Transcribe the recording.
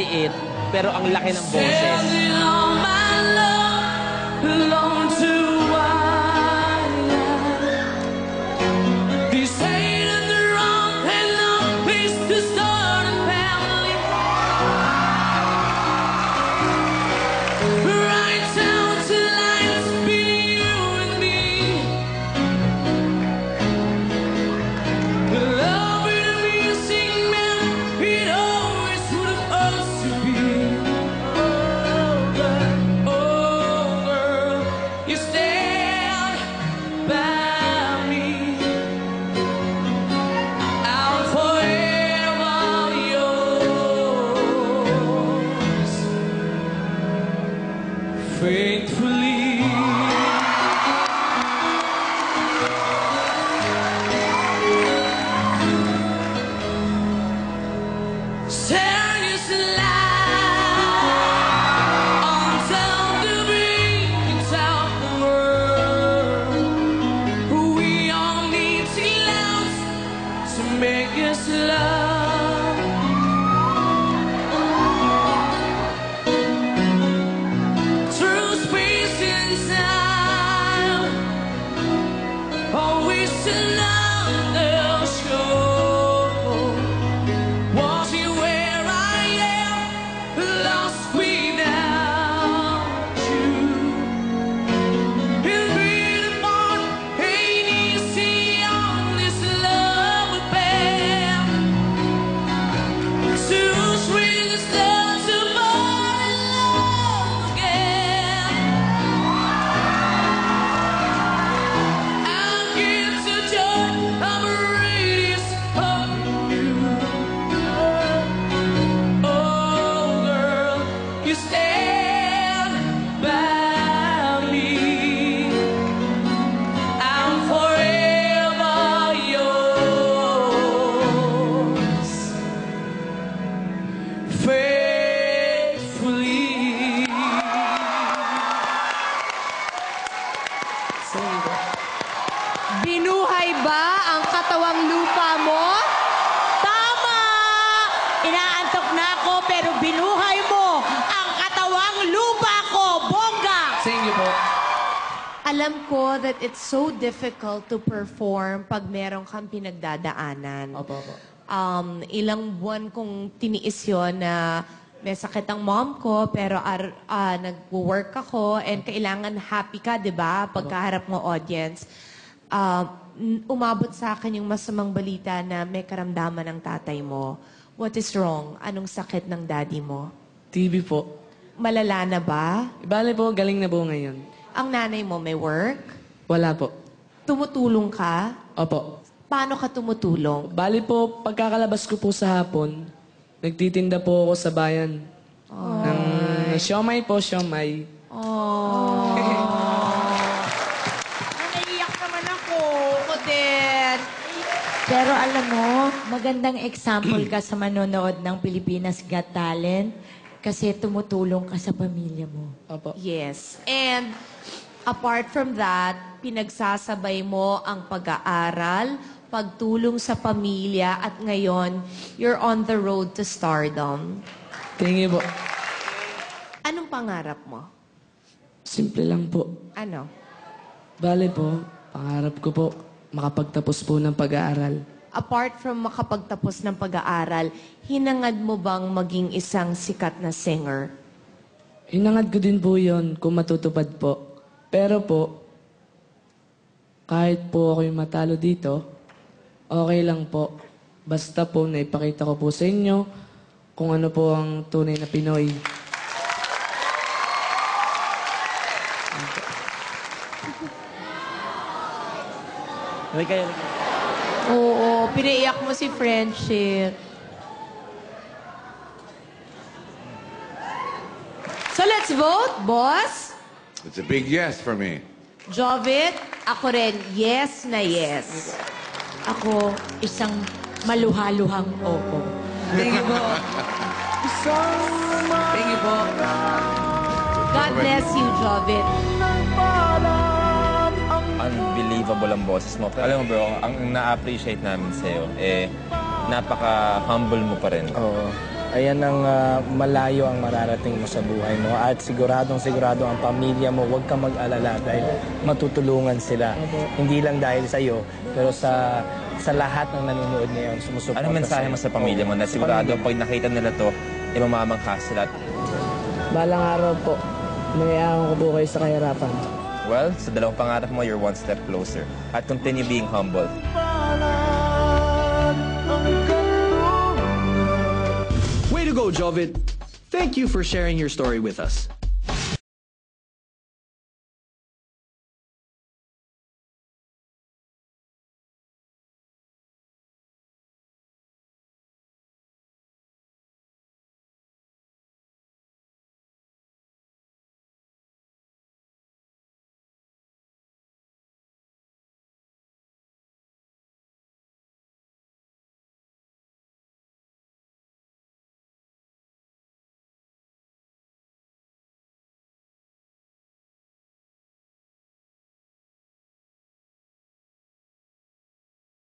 maliit, pero ang laki ng boses. Faithfully. Serious life until the beginning of the world. We all need to love to make us love. Binuhay ba ang katawang lupa mo? Tama! Inaantok na ako pero binuhay mo ang katawang lupa ko, bongga! Sa inyo po. Alam ko that it's so difficult to perform pag meron kang pinagdadaanan. Opo, opo. Ilang buwan kong tiniis yun na may sakit ang mom ko, pero nag-work ako and kailangan happy ka, di ba? Pagkaharap mo audience. Umabot sa akin yung masamang balita na may karamdaman ng tatay mo. What is wrong? Anong sakit ng daddy mo? TV po. Malala na ba? Bale po, galing na po ngayon. Ang nanay mo may work? Wala po. Tumutulong ka? Opo. Paano ka tumutulong? Bale po, pagkakalabas ko po sa hapon, nagtitinda po ako sa bayan. Ng siomay po, siomay. Oh. Naiiyak naman ako. Ako din. Pero alam mo, magandang example ka sa manonood ng Pilipinas Got Talent kasi tumutulong ka sa pamilya mo. Opo. Yes. And apart from that, pinagsasabay mo ang pag-aaral, pagtulong sa pamilya, at ngayon, you're on the road to stardom. Thank you po. Anong pangarap mo? Simple lang po. Ano? Bale po, pangarap ko po, makapagtapos po ng pag-aaral. Apart from makapagtapos ng pag-aaral, hinangad mo bang maging isang sikat na singer? Hinangad ko din po yun kung matutupad po. Pero po, kahit po ako'y matalo dito, okay lang po. Basta po naipakita ko po sa inyo kung ano po ang tunay na Pinoy. Halika. Oo, pinaiyak mo si Friendship. So let's vote, boss. It's a big yes for me. Jovit, ako rin, yes na yes. Ako, isang maluhaluhang oo. Thank you po. Thank you po. God bless you, Jovit. Unbelievable ang boses mo. Alam mo bro, ang na-appreciate namin sa'yo, napaka-humble mo pa rin. Oo. Ayan ang malayo ang mararating mo sa buhay mo. At sigurado ang pamilya mo, huwag kang mag-alala dahil matutulungan sila. Hindi lang dahil sa iyo, pero sa lahat ng nanonood ngayon, sumusuporta Anong mensahe mo sa pamilya mo na sigurado pag nakita nila to, mamamangha sila? Balang araw po, mayayaan ko po kayo sa kahirapan. Well, sa dalawang pangarap mo, you're one step closer. At continue being humble. Way to go, Jovid. Thank you for sharing your story with us.